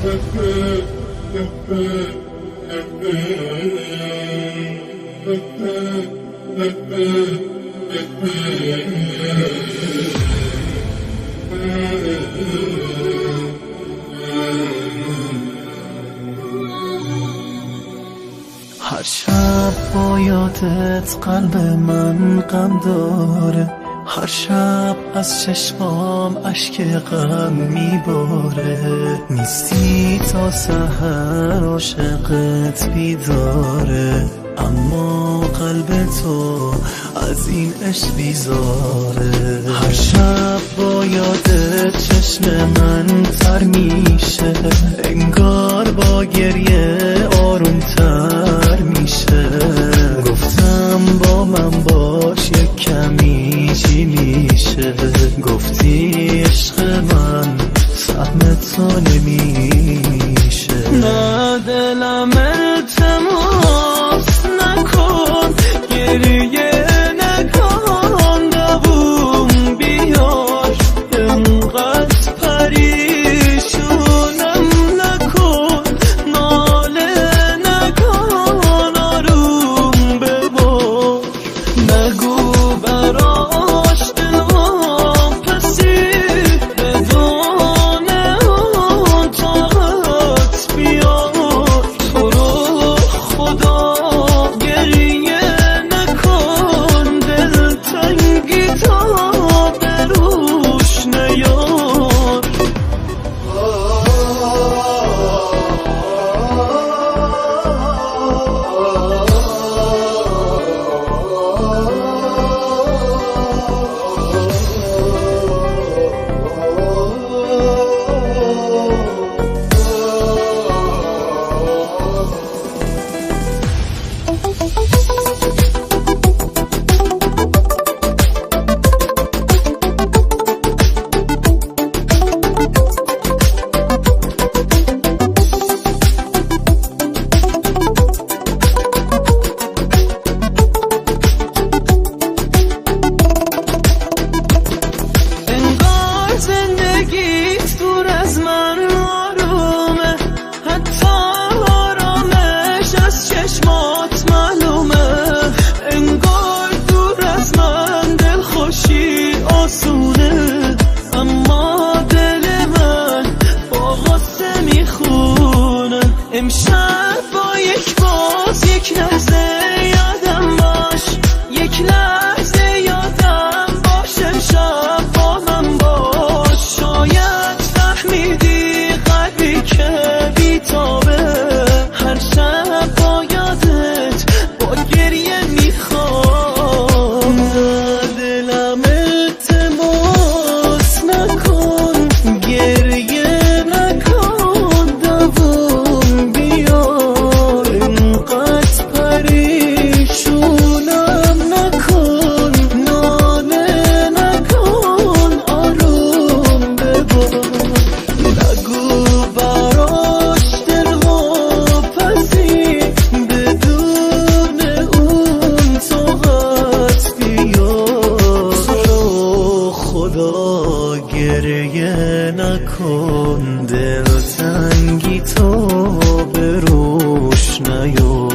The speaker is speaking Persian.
هر شب با یادت قلب من غم داره، هر شب از چشمام اشک غم میباره. نیستی تا سحر عاشقت بیداره، اما قلب تو از این عشق بیزاره. هر شب با یادت چشم من تر میشه، انگار با گریه آرومتر میشه. گفتم با من باش یک کمی چی میشه، گفتی عشق من سهم تو نمیشه. نه دلم التماس نکن، گریه نکن، دووم بیار، انقدر پریشونم نکن، ناله نکن، آروم ببار. نگو براش دلم پسی، بدون اون طاقت بیار. تو رو خدا گریه نکن، دلتنگی تا بروش نیار. زندگیت دور از من آرومه، حتی آرامش از چشمات معلومه. انگار دور از من دلخوشی آسونه، اما دل من با غصه میخونه. امشب با یک باز یک لحظه یادم باش، یک لحظه یادم باش، امشب با من باش. شاید فهمیدی قلبی که بیتابه، هر شب با یادت با گریه میخوام. دلم التماس نکن، گریه نکن، دووم بیار، انقدر پریشونم نکن، ناله نکن، آروم ببار. نگو براش دلم پسی، بدون اون طاقت بیار. تو خدا گریه نکن، دلتنگی تو بروش نیار.